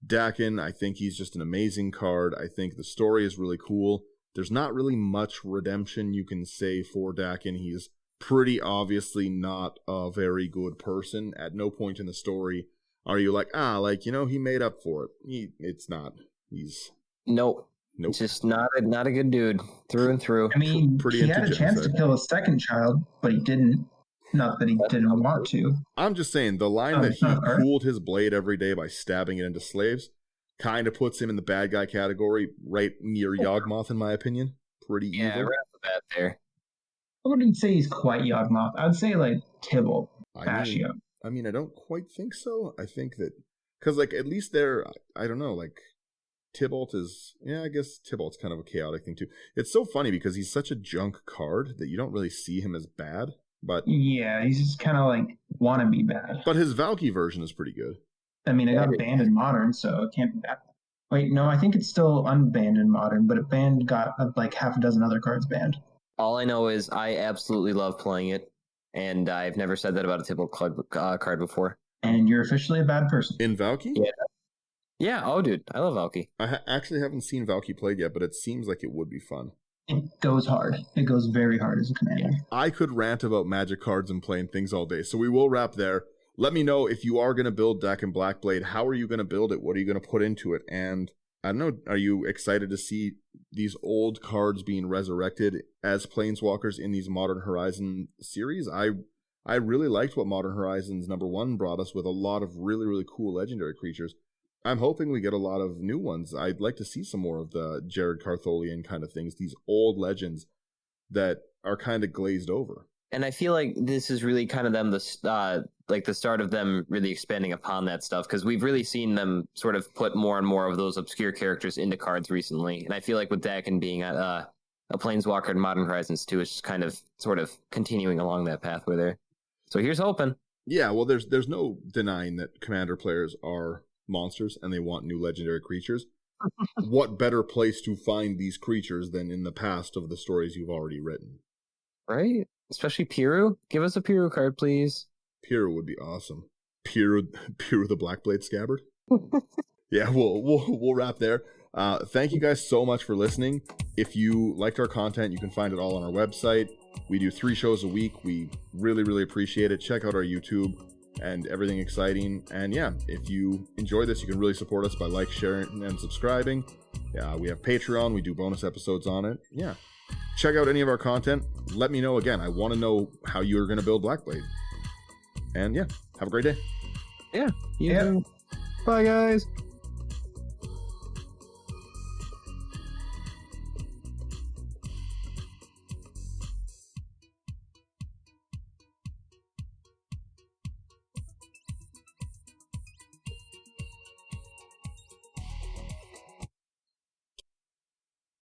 Dakkon. I think he's just an amazing card. I think the story is really cool. There's not really much redemption you can say for Dakkon. He's pretty obviously not a very good person. At no point in the story are you like, he made up for it. It's not. He's... Nope. Just not a good dude through and through. I mean, he had a chance to kill a second child, but he didn't. Not that he didn't want to. I'm just saying, the line that he cooled his blade every day by stabbing it into slaves kind of puts him in the bad guy category, right near Yawgmoth, in my opinion. Pretty evil. Yeah, right off the bat there. I wouldn't say he's quite Yawgmoth. I'd say like Tibble, Bashio. I mean, I don't quite think so. I think that, because like at least there, I don't know, like Tybalt is, I guess Tybalt's kind of a chaotic thing too. It's so funny because he's such a junk card that you don't really see him as bad, but yeah, he's just kind of like wannabe bad. But his Valky version is pretty good. I mean, it got banned in Modern, so it can't be that. Wait, no, I think it's still unbanned in Modern, but it got like half a dozen other cards banned. All I know is I absolutely love playing it, and I've never said that about a Tybalt card before. And you're officially a bad person. In Valky? Yeah. Yeah, oh dude, I love Valky. I actually haven't seen Valky played yet, but it seems like it would be fun. It goes hard. It goes very hard as a commander. I could rant about Magic cards and playing things all day, so we will wrap there. Let me know if you are going to build Dakkon Blackblade. How are you going to build it? What are you going to put into it? And I don't know, are you excited to see these old cards being resurrected as planeswalkers in these Modern Horizon series? I really liked what Modern Horizons #1 brought us with a lot of really, really cool legendary creatures. I'm hoping we get a lot of new ones. I'd like to see some more of the Jared Cartholian kind of things, these old legends that are kind of glazed over. And I feel like this is really kind of them, the start of them really expanding upon that stuff, because we've really seen them sort of put more and more of those obscure characters into cards recently. And I feel like with Dakkon being a planeswalker in Modern Horizons 2 is just kind of sort of continuing along that pathway there. So here's hoping. Yeah, well, there's no denying that Commander players are monsters and they want new legendary creatures. What better place to find these creatures than in the past of the stories you've already written? Right? Especially Piru. Give us a Piru card, please. Piru would be awesome. Piru the Blackblade Scabbard. Yeah, we'll wrap there. Thank you guys so much for listening. If you liked our content, you can find it all on our website. We do 3 shows a week. We really, really appreciate it. Check out our YouTube and everything exciting. And yeah, if you enjoy this, you can really support us by sharing, and subscribing. We have Patreon. We do bonus episodes on it. Yeah. Check out any of our content. Let me know again. I want to know how you're going to build Blackblade. And yeah, have a great day. Yeah. Bye, guys.